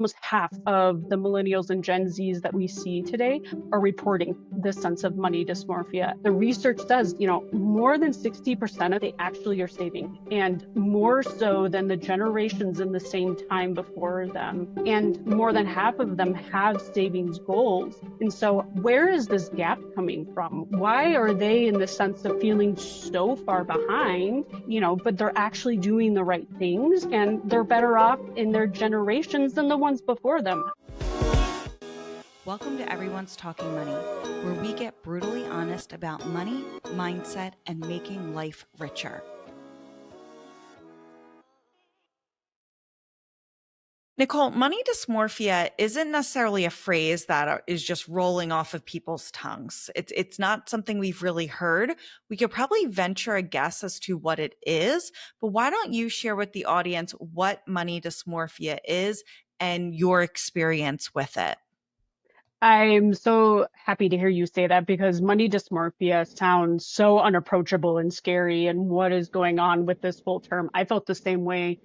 almost half of the millennials and Gen Zs that we see today are reporting this sense of money dysmorphia. The research says, more than 60% of they actually are saving, and more so than the generations in the same time before them. And more than half of them have savings goals. And so where is this gap coming from? Why are they in the sense of feeling so far behind, but they're actually doing the right things and they're better off in their generations than the ones before them? Welcome to Everyone's Talking Money, where we get brutally honest about money, mindset, and making life richer. Nicole, money dysmorphia isn't necessarily a phrase that is just rolling off of people's tongues. It's not something we've really heard. We could probably venture a guess as to what it is, but why don't you share with the audience what money dysmorphia is and your experience with it? I'm so happy to hear you say that, because money dysmorphia sounds so unapproachable and scary. And what is going on with this whole term? I felt the same way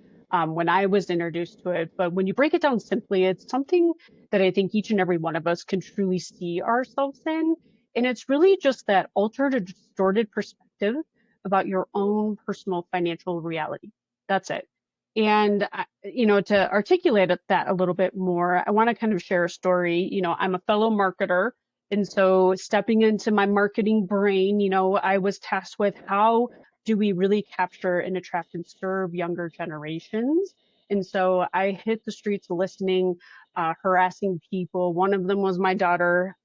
when I was introduced to it. But when you break it down simply, it's something that I think each and every one of us can truly see ourselves in. And it's really just that altered or distorted perspective about your own personal financial reality. That's it. And, to articulate that a little bit more, I want to kind of share a story. I'm a fellow marketer. And so stepping into my marketing brain, I was tasked with how do we really capture and attract and serve younger generations. And so I hit the streets listening, harassing people. One of them was my daughter.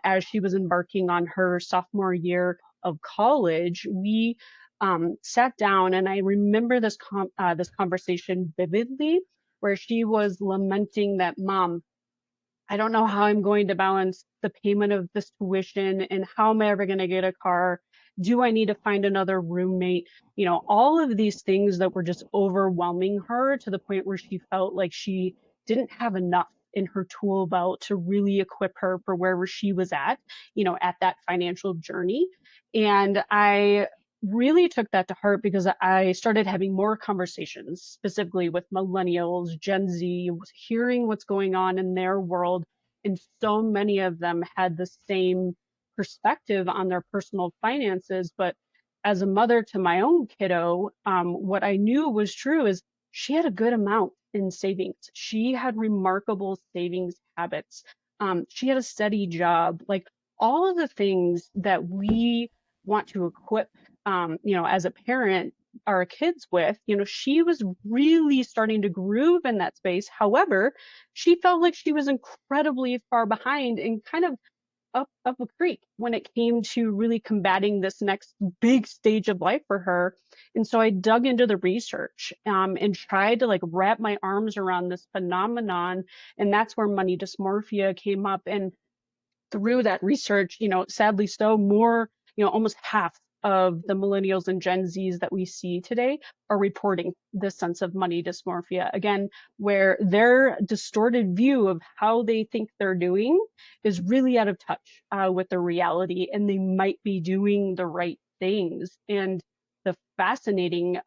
As she was embarking on her sophomore year of college, we sat down, and I remember this conversation vividly, where she was lamenting that, Mom, I don't know how I'm going to balance the payment of this tuition, and how am I ever going to get a car? Do I need to find another roommate? All of these things that were just overwhelming her to the point where she felt like she didn't have enough in her tool belt to really equip her for wherever she was at that financial journey. And I really took that to heart, because I started having more conversations specifically with millennials, Gen Z, hearing what's going on in their world. And so many of them had the same perspective on their personal finances. But as a mother to my own kiddo, what I knew was true is she had a good amount in savings. She had remarkable savings habits. She had a steady job, like all of the things that we want to equip, as a parent, our kids with. She was really starting to groove in that space. However, she felt like she was incredibly far behind and kind of up a creek when it came to really combating this next big stage of life for her. And so I dug into the research, and tried to like wrap my arms around this phenomenon. And that's where money dysmorphia came up. And through that research, sadly so, more, almost half of the millennials and Gen Zs that we see today are reporting this sense of money dysmorphia. Again, where their distorted view of how they think they're doing is really out of touch with the reality, and they might be doing the right things. And the fascinating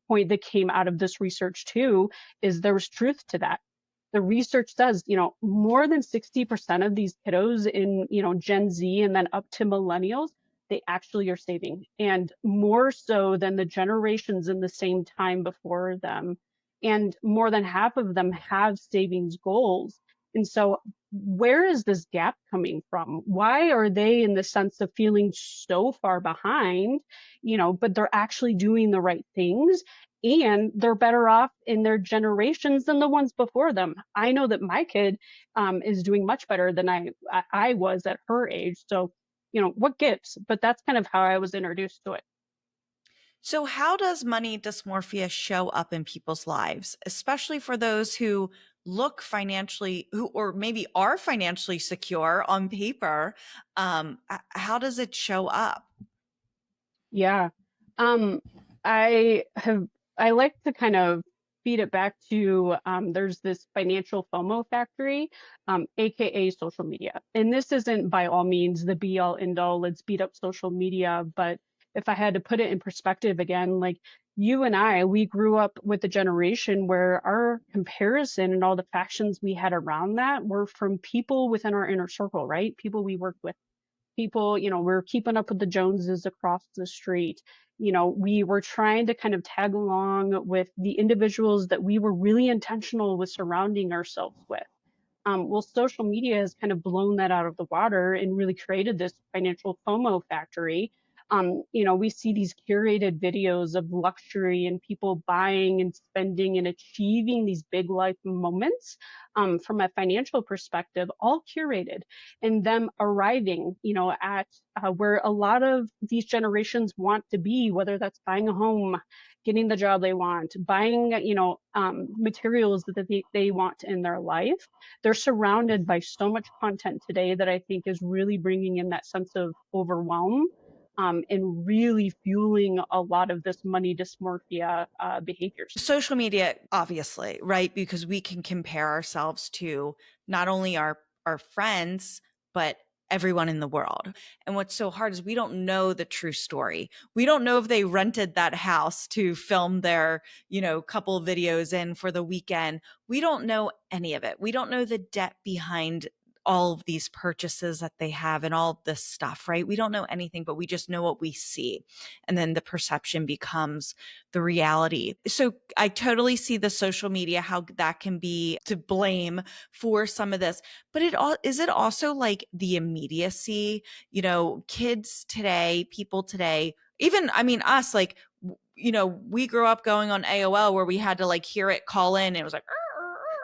point that came out of this research too is there was truth to that. The research says, more than 60% of these kiddos in, Gen Z and then up to millennials, they actually are saving, and more so than the generations in the same time before them. And more than half of them have savings goals. And so where is this gap coming from? Why are they in the sense of feeling so far behind, but they're actually doing the right things? And they're better off in their generations than the ones before them. I know that my kid is doing much better than I was at her age. So, what gives? But that's kind of how I was introduced to it. So, how does money dysmorphia show up in people's lives, especially for those who look financially, who or maybe are financially secure on paper? How does it show up? Yeah. Um, I have, I like to kind of feed it back to, there's this financial FOMO factory, AKA social media. And this isn't by all means the be all end all, let's beat up social media. But if I had to put it in perspective again, like you and I, we grew up with a generation where our comparison and all the factions we had around that were from people within our inner circle, right? People we worked with, people, we're keeping up with the Joneses across the street. We were trying to kind of tag along with the individuals that we were really intentional with surrounding ourselves with. Well, social media has kind of blown that out of the water and really created this financial FOMO factory. We see these curated videos of luxury and people buying and spending and achieving these big life moments from a financial perspective, all curated, and them arriving, at where a lot of these generations want to be, whether that's buying a home, getting the job they want, buying, materials that they want in their life. They're surrounded by so much content today that I think is really bringing in that sense of overwhelm, and really fueling a lot of this money dysmorphia behaviors. Social media, obviously, right? Because we can compare ourselves to not only our friends, but everyone in the world. And what's so hard is we don't know the true story. We don't know if they rented that house to film their, couple videos in for the weekend. We don't know any of it. We don't know the debt behind all of these purchases that they have and all this stuff, right? We don't know anything, but we just know what we see. And then the perception becomes the reality. So I totally see the social media, how that can be to blame for some of this. But is it also like the immediacy? Kids today, people today, even, I mean, us, like, we grew up going on AOL where we had to like hear it call in. And it was like,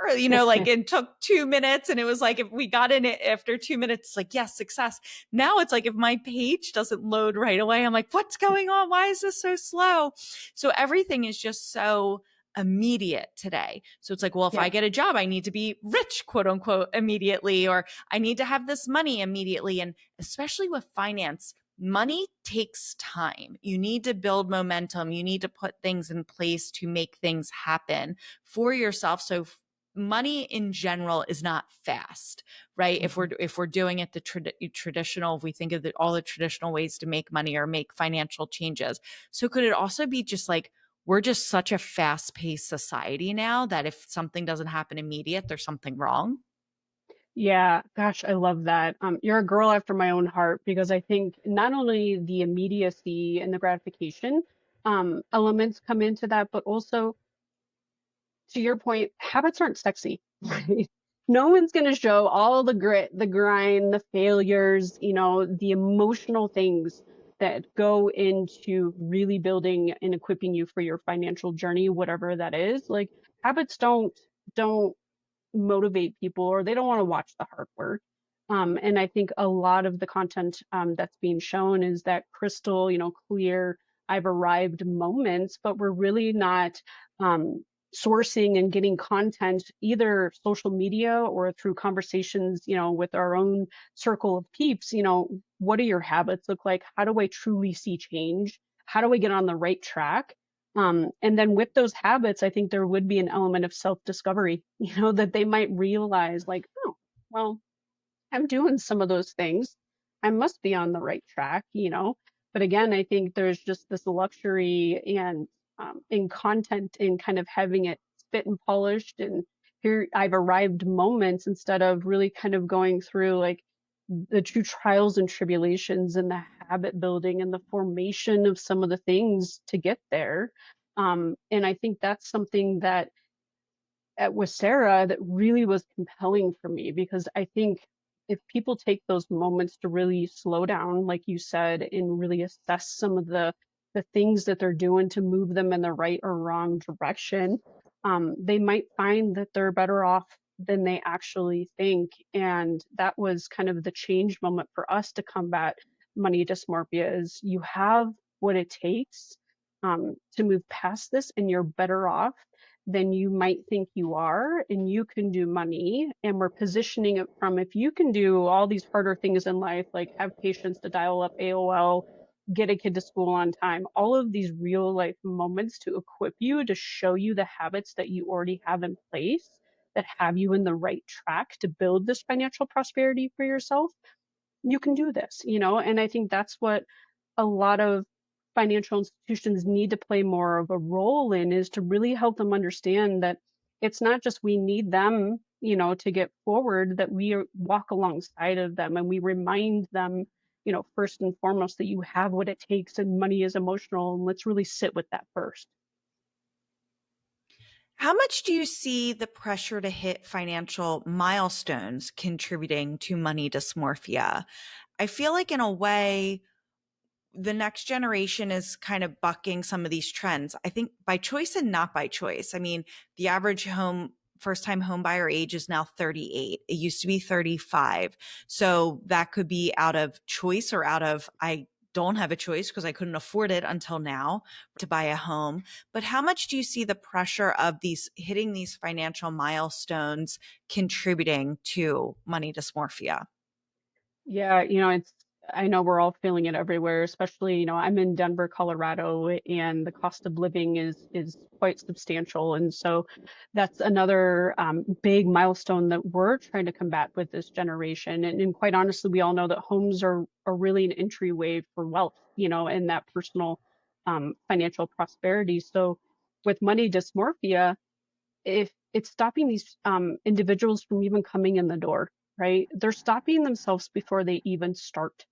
like it took 2 minutes, and it was like if we got in it after 2 minutes, it's like, yes, success. Now it's like if my page doesn't load right away, I'm like, what's going on? Why is this so slow? So everything is just so immediate today. So it's like, well, if I Yeah. get a job, I need to be rich, quote unquote, immediately, or I need to have this money immediately. And especially with finance, money takes time. You need to build momentum. You need to put things in place to make things happen for yourself. So money in general is not fast, right? Mm-hmm. If we're doing it the traditional, if we think of all the traditional ways to make money or make financial changes. So could it also be just like we're just such a fast-paced society now that if something doesn't happen immediate, there's something wrong? Yeah, gosh, I love that. You're a girl after my own heart because I think not only the immediacy and the gratification elements come into that, but also to your point, habits aren't sexy, right? No one's going to show all the grit, the grind, the failures, the emotional things that go into really building and equipping you for your financial journey, whatever that is. Like habits don't motivate people, or they don't want to watch the hard work. And I think a lot of the content that's being shown is that crystal, clear, I've arrived moments, but we're really not um, sourcing and getting content either social media or through conversations, with our own circle of peeps. What do your habits look like? How do I truly see change? How do I get on the right track? And then with those habits, I think there would be an element of self-discovery, that they might realize like, oh, well, I'm doing some of those things. I must be on the right track. But again, I think there's just this luxury and in content in kind of having it spit and polished and here I've arrived moments instead of really kind of going through like the true trials and tribulations and the habit building and the formation of some of the things to get there. And I think that's something that with Sarah that really was compelling for me because I think if people take those moments to really slow down, like you said, and really assess some of the things that they're doing to move them in the right or wrong direction, they might find that they're better off than they actually think. And that was kind of the change moment for us to combat money dysmorphia is you have what it takes to move past this and you're better off than you might think you are, and you can do money. And we're positioning it from if you can do all these harder things in life, like have patience to dial up AOL, get a kid to school on time, all of these real life moments to equip you to show you the habits that you already have in place that have you in the right track to build this financial prosperity for yourself. You can do this, and I think that's what a lot of financial institutions need to play more of a role in is to really help them understand that it's not just we need them, to get forward, that walk alongside of them and we remind them, first and foremost that you have what it takes and money is emotional and let's really sit with that first. How much do you see the pressure to hit financial milestones contributing to money dysmorphia? I feel like, in a way, the next generation is kind of bucking some of these trends. I think by choice and not by choice. I mean, the average first time home buyer age is now 38. It used to be 35. So that could be out of choice or out of, I don't have a choice because I couldn't afford it until now to buy a home. But how much do you see the pressure of these hitting these financial milestones contributing to money dysmorphia? Yeah, I know we're all feeling it everywhere, especially, I'm in Denver, Colorado, and the cost of living is quite substantial. And so that's another big milestone that we're trying to combat with this generation. And quite honestly, we all know that homes are really an entryway for wealth, and that personal financial prosperity. So with money dysmorphia, if it's stopping these individuals from even coming in the door, right? They're stopping themselves before they even start.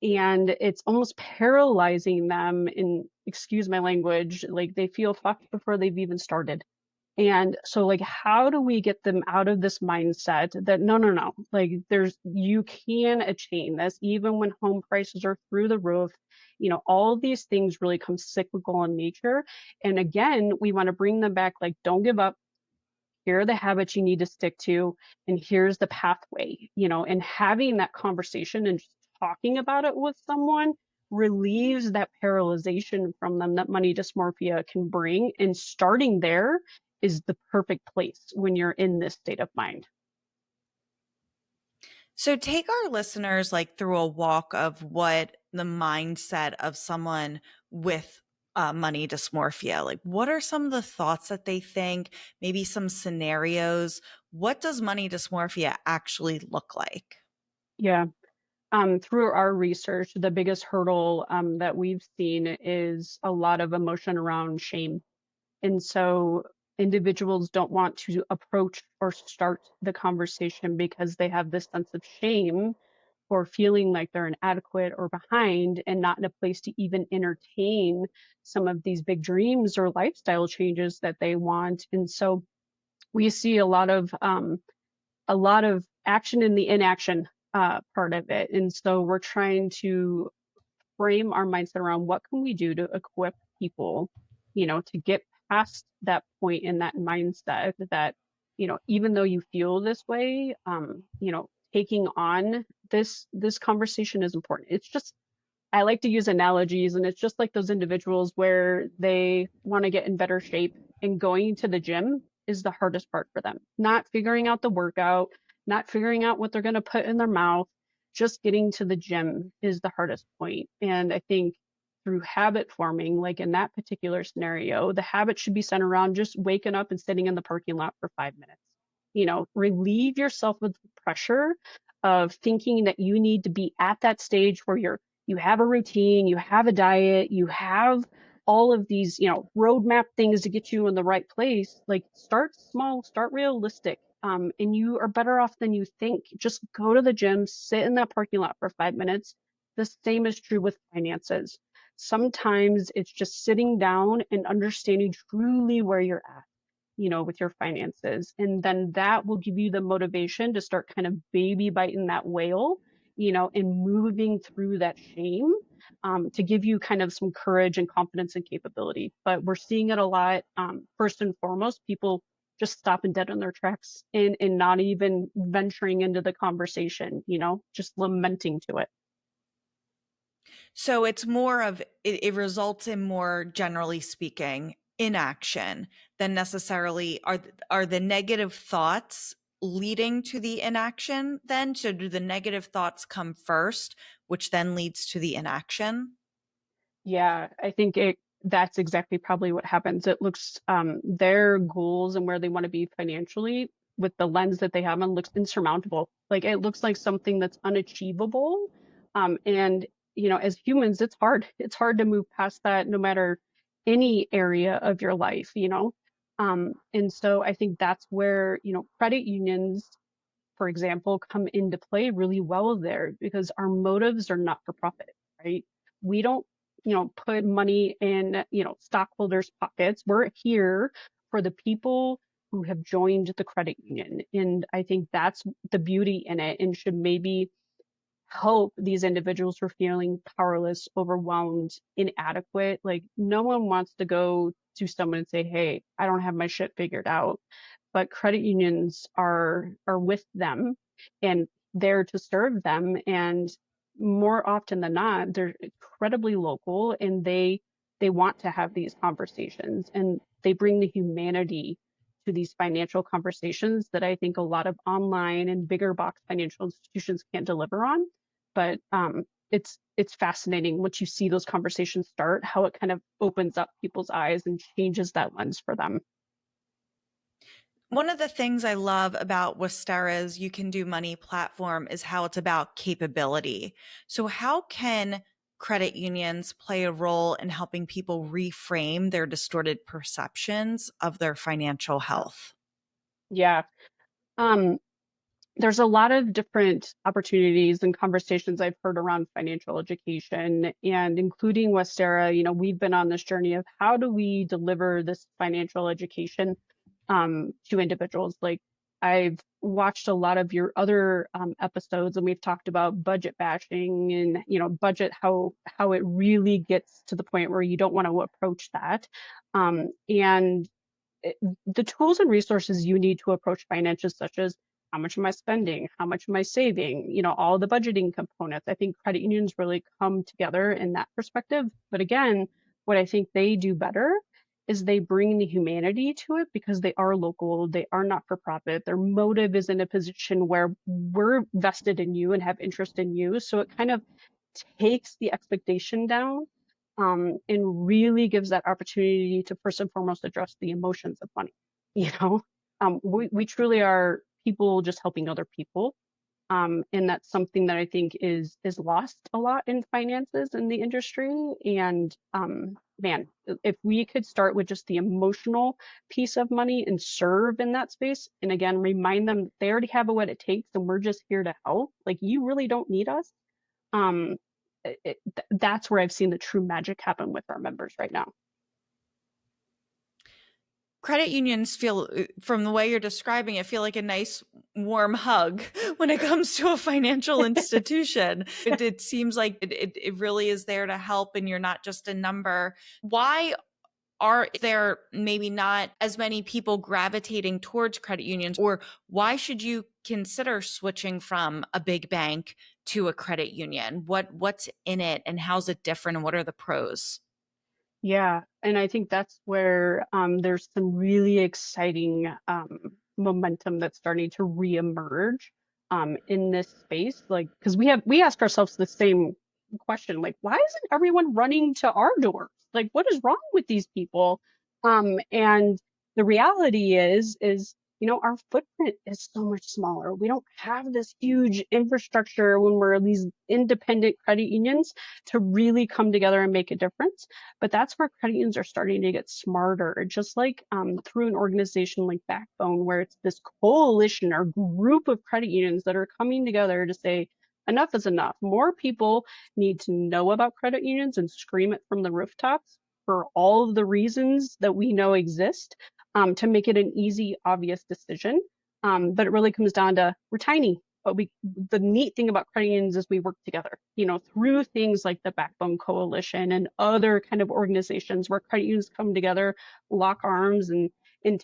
And it's almost paralyzing them in, excuse my language, like they feel fucked before they've even started. And so, like, how do we get them out of this mindset that no, no, no, like, you can attain this even when home prices are through the roof? All of these things really come cyclical in nature. And again, we want to bring them back, like, don't give up, here are the habits you need to stick to, and here's the pathway, and having that conversation and just talking about it with someone relieves that paralyzation from them that money dysmorphia can bring. And starting there is the perfect place when you're in this state of mind. So take our listeners like through a walk of what the mindset of someone with money dysmorphia. Like, what are some of the thoughts that they think? Maybe some scenarios. What does money dysmorphia actually look like? Yeah. Through our research, the biggest hurdle that we've seen is a lot of emotion around shame. And so individuals don't want to approach or start the conversation because they have this sense of shame for feeling like they're inadequate or behind and not in a place to even entertain some of these big dreams or lifestyle changes that they want. And so we see a lot of action in the inaction part of it. And so we're trying to frame our mindset around what can we do to equip people, to get past that point in that mindset that, even though you feel this way, taking on this conversation is important. It's just, I like to use analogies, and it's just like those individuals where they want to get in better shape, and going to the gym is the hardest part for them. Not figuring out the workout, not figuring out what they're going to put in their mouth, just getting to the gym is the hardest point. And I think through habit forming, like in that particular scenario, the habit should be centered around just waking up and sitting in the parking lot for 5 minutes. Relieve yourself of the pressure of thinking that you need to be at that stage where you have a routine, you have a diet, you have all of these, roadmap things to get you in the right place. Like, start small, start realistic. And you are better off than you think. Just go to the gym, sit in that parking lot for 5 minutes. The same is true with finances. Sometimes it's just sitting down and understanding truly where you're at, with your finances. And then that will give you the motivation to start kind of baby biting that whale, and moving through that shame, to give you kind of some courage and confidence and capability. But we're seeing it a lot. First and foremost, people just stopping dead in their tracks and not even venturing into the conversation, just lamenting to it. So it's more of it results in, more generally speaking, inaction than necessarily are the negative thoughts leading to the inaction then? So do the negative thoughts come first, which then leads to the inaction? Yeah, I think that's exactly probably what happens. It looks, their goals and where they want to be financially with the lens that they have on looks insurmountable. Like, it looks like something that's unachievable. And as humans, it's hard. It's hard to move past that no matter any area of your life. And so I think that's where, credit unions, for example, come into play really well there because our motives are not for profit, right? We don't, put money in, stockholders' pockets. We're here for the people who have joined the credit union. And I think that's the beauty in it and should maybe help these individuals who are feeling powerless, overwhelmed, inadequate. Like no one wants to go to someone and say, "Hey, I don't have my shit figured out." But credit unions are with them and there to serve them. And more often than not, they're incredibly local and they want to have these conversations and they bring the humanity to these financial conversations that I think a lot of online and bigger box financial institutions can't deliver on. But it's fascinating once you see those conversations start, how it kind of opens up people's eyes and changes that lens for them. One of the things I love about Westerra's You Can Do Money platform is how it's about capability. So, how can credit unions play a role in helping people reframe their distorted perceptions of their financial health? Yeah. Um, there's a lot of different opportunities and conversations I've heard around financial education and including Westera, we've been on this journey of how do we deliver this financial education to individuals. Like I've watched a lot of your other episodes and we've talked about budget bashing and, budget, how it really gets to the point where you don't want to approach that. And the tools and resources you need to approach finances, such as how much am I spending, how much am I saving, all the budgeting components. I think credit unions really come together in that perspective. But again, what I think they do better is they bring the humanity to it because they are local, they are not for profit. Their motive is in a position where we're vested in you and have interest in you. So it kind of takes the expectation down and really gives that opportunity to first and foremost address the emotions of money. You know, we truly are people just helping other people, and that's something that I think is lost a lot in finances in the industry. And man, if we could start with just the emotional piece of money and serve in that space, and again remind them they already have what it takes, and we're just here to help. Like you really don't need us. Um, that's where I've seen the true magic happen with our members right now. Credit unions feel, from the way you're describing it, feel like a nice warm hug when it comes to a financial institution. It seems like it really is there to help and you're not just a number. Why are there maybe not as many people gravitating towards credit unions, or why should you consider switching from a big bank to a credit union? What's in it and how's it different and what are the pros? Yeah, and I think that's where there's some really exciting momentum that's starting to reemerge in this space. Like, because we ask ourselves the same question, like, why isn't everyone running to our doors? Like, what is wrong with these people? And the reality is, our footprint is so much smaller. We don't have this huge infrastructure when we're these independent credit unions to really come together and make a difference. But that's where credit unions are starting to get smarter, just like through an organization like Backbone, where it's this coalition or group of credit unions that are coming together to say, enough is enough. More people need to know about credit unions and scream it from the rooftops for all of the reasons that we know exist to make it an easy, obvious decision. But it really comes down to we're tiny, but the neat thing about credit unions is we work together, through things like the Backbone Coalition and other kind of organizations where credit unions come together, lock arms and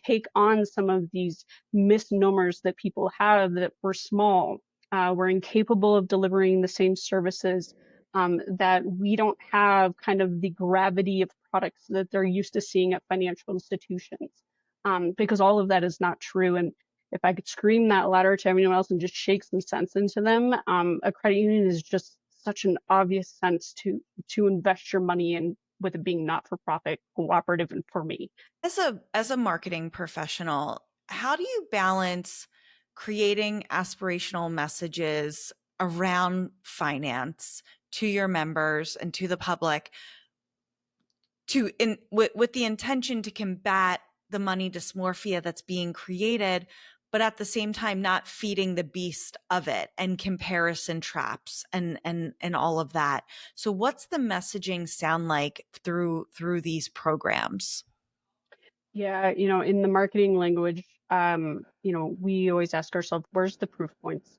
take on some of these misnomers that people have that we're small, we're incapable of delivering the same services, that we don't have kind of the gravity of products that they're used to seeing at financial institutions, because all of that is not true. And if I could scream that louder to everyone else and just shake some sense into them, a credit union is just such an obvious sense to invest your money in, with it being not for profit, cooperative, and for me. As a marketing professional, how do you balance creating aspirational messages around finance to your members and to the public with the intention to combat the money dysmorphia that's being created, but at the same time not feeding the beast of it and comparison traps and all of that. So what's the messaging sound like through these programs? Yeah, in the marketing language, we always ask ourselves, where's the proof points?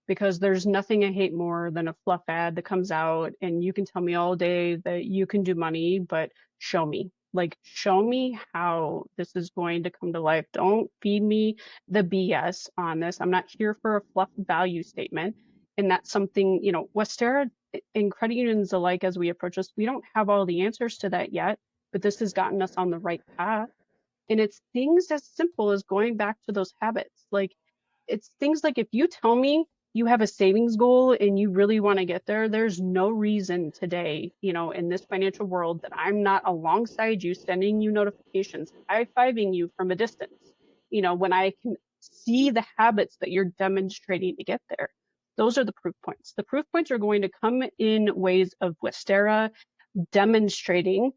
Because there's nothing I hate more than a fluff ad that comes out and you can tell me all day that you can do money, but show me. Like, show me how this is going to come to life. Don't feed me the BS on this. I'm not here for a fluff value statement. And that's something, Westerra and credit unions alike, as we approach this, we don't have all the answers to that yet, but this has gotten us on the right path. And it's things as simple as going back to those habits. Like it's things like if you tell me you have a savings goal and you really want to get there, there's no reason today, in this financial world that I'm not alongside you, sending you notifications, high-fiving you from a distance, when I can see the habits that you're demonstrating to get there. Those are the proof points. The proof points are going to come in ways of Westerra demonstrating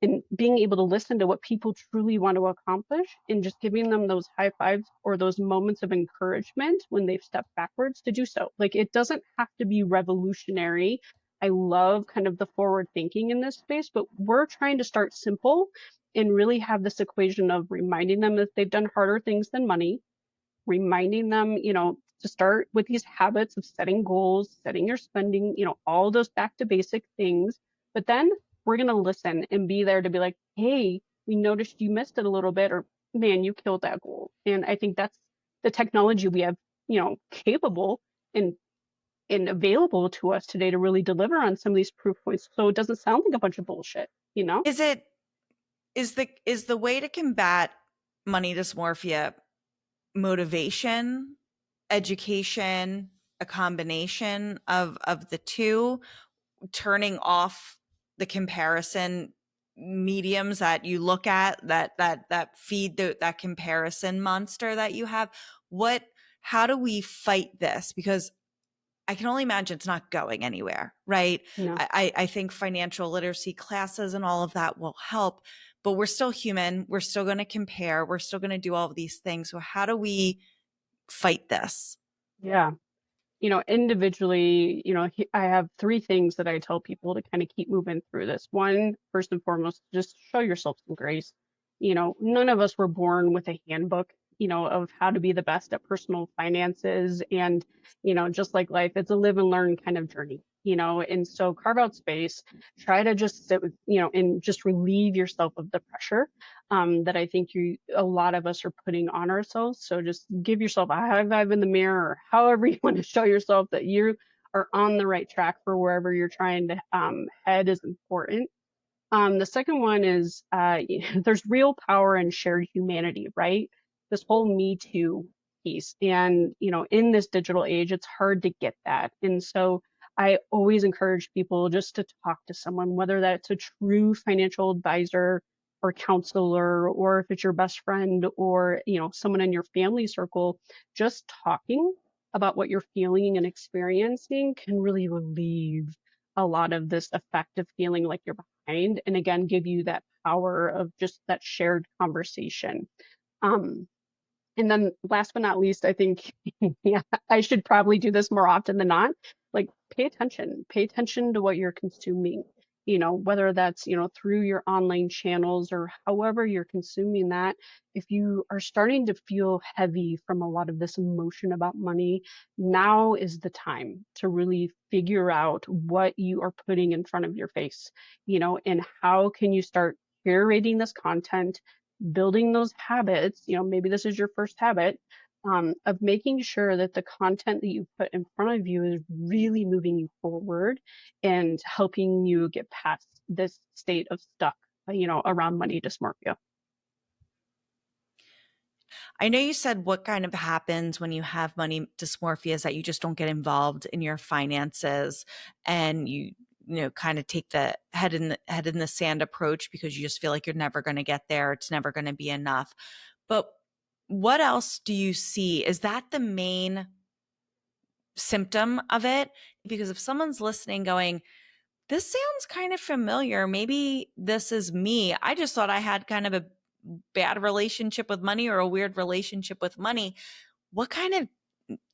and being able to listen to what people truly want to accomplish and just giving them those high fives or those moments of encouragement when they've stepped backwards to do so. Like it doesn't have to be revolutionary. I love kind of the forward thinking in this space, but we're trying to start simple and really have this equation of reminding them that they've done harder things than money, reminding them, to start with these habits of setting goals, setting your spending, all those back to basic things. But then we're going to listen and be there to be like, hey, we noticed you missed it a little bit, or man, you killed that goal. And I think that's the technology we have, capable and available to us today to really deliver on some of these proof points. So it doesn't sound like a bunch of bullshit, you know? Is it is the way to combat money dysmorphia motivation, education, a combination of the two, turning off the comparison mediums that you look at that feed that comparison monster that you have? What How do we fight this? Because I can only imagine it's not going anywhere, right? No. I think financial literacy classes and all of that will help, but we're still human. We're still going to compare. We're still going to do all of these things. So how do we fight this? Yeah. Individually, I have three things that I tell people to kind of keep moving through this. One, first and foremost, just show yourself some grace. None of us were born with a handbook, of how to be the best at personal finances. And, just like life, it's a live and learn kind of journey, and so carve out space, try to just sit with, and just relieve yourself of the pressure that I think a lot of us are putting on ourselves. So just give yourself a high five in the mirror, or however you want to show yourself that you are on the right track for wherever you're trying to head is important. The second one is there's real power in shared humanity, right? This whole Me Too piece. And, in this digital age, it's hard to get that. And so I always encourage people just to talk to someone, whether that's a true financial advisor or counselor, or if it's your best friend or, someone in your family circle, just talking about what you're feeling and experiencing can really relieve a lot of this effect of feeling like you're behind, and again give you that power of just that shared conversation. um and then last but not least, I think, yeah, I should probably do this more often than not. Like, pay attention to what you're consuming, whether that's, through your online channels or however you're consuming that. If you are starting to feel heavy from a lot of this emotion about money, now is the time to really figure out what you are putting in front of your face, and how can you start curating this content, building those habits. Maybe this is your first habit, of making sure that the content that you put in front of you is really moving you forward and helping you get past this state of stuck, around money dysmorphia. I know you said what kind of happens when you have money dysmorphia is that you just don't get involved in your finances and you kind of take the head in the sand approach because you just feel like you're never going to get there. It's never going to be enough. But what else do you see? Is that the main symptom of it. Because if someone's listening going, this sounds kind of familiar, maybe this is me. I just thought I had kind of a bad relationship with money or a weird relationship with money. What kind of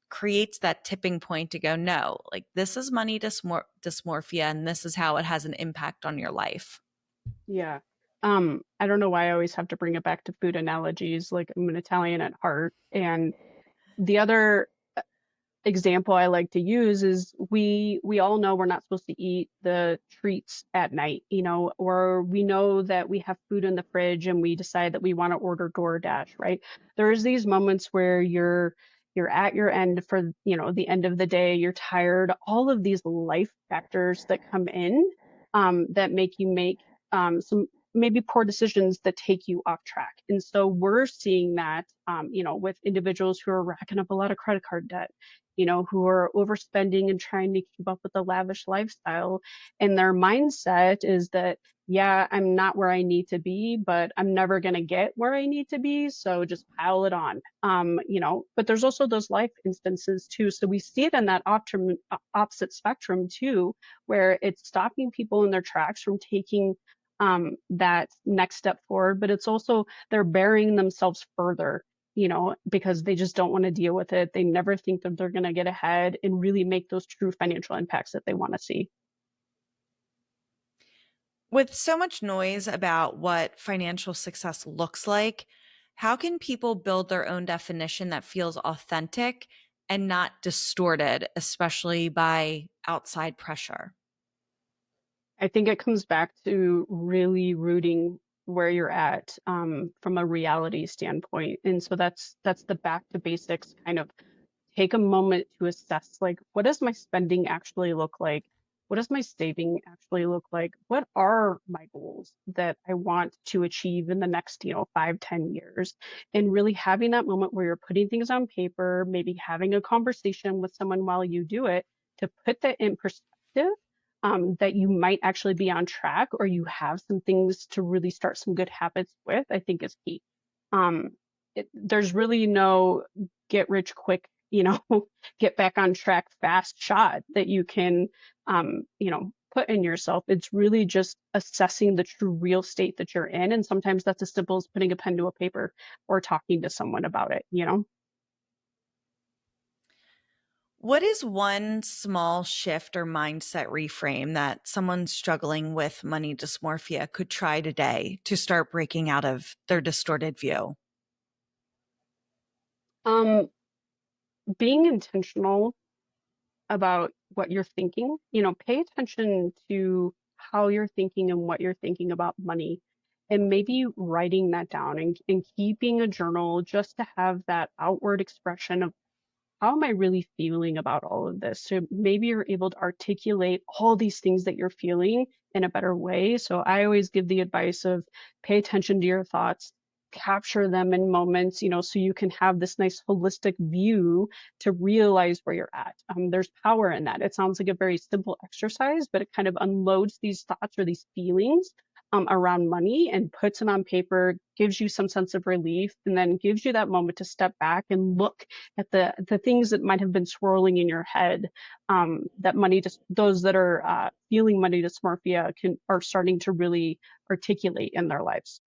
creates that tipping point to go, no, like this is money dysmorphia, and this is how it has an impact on your life? Yeah. I don't know why I always have to bring it back to food analogies. Like I'm an Italian at heart. And the other example I like to use is we all know we're not supposed to eat the treats at night, or we know that we have food in the fridge and we decide that we want to order DoorDash, right? There's these moments where you're at your end for, the end of the day, you're tired, all of these life factors that come in that make you make some maybe poor decisions that take you off track. And so we're seeing that, with individuals who are racking up a lot of credit card debt, who are overspending and trying to keep up with the lavish lifestyle. And their mindset is that, yeah, I'm not where I need to be, but I'm never going to get where I need to be. So just pile it on. But there's also those life instances too. So we see it in that opposite spectrum too, where it's stopping people in their tracks from taking that next step forward, but it's also they're burying themselves further, because they just don't want to deal with it. They never think that they're going to get ahead and really make those true financial impacts that they want to see. With so much noise about what financial success looks like, how can people build their own definition that feels authentic and not distorted, especially by outside pressure? I think it comes back to really rooting where you're at from a reality standpoint. And so that's the back to basics kind of take a moment to assess like what does my spending actually look like? What does my saving actually look like? What are my goals that I want to achieve in the next, 5, 10 years? And really having that moment where you're putting things on paper, maybe having a conversation with someone while you do it to put that in perspective, that you might actually be on track or you have some things to really start some good habits with, I think is key. Um, there's really no get rich quick, get back on track fast shot that you can, put in yourself. It's really just assessing the true real state that you're in. And sometimes that's as simple as putting a pen to a paper or talking to someone about it. What is one small shift or mindset reframe that someone struggling with money dysmorphia could try today to start breaking out of their distorted view? Um, being intentional about what you're thinking, pay attention to how you're thinking and what you're thinking about money. And maybe writing that down and keeping a journal just to have that outward expression of how am I really feeling about all of this? So maybe you're able to articulate all these things that you're feeling in a better way. So I always give the advice of pay attention to your thoughts, capture them in moments, so you can have this nice holistic view to realize where you're at. There's power in that. It sounds like a very simple exercise, but it kind of unloads these thoughts or these feelings around money and puts it on paper, gives you some sense of relief, and then gives you that moment to step back and look at the things that might have been swirling in your head, that money just those that are feeling money dysmorphia are starting to really articulate in their lives.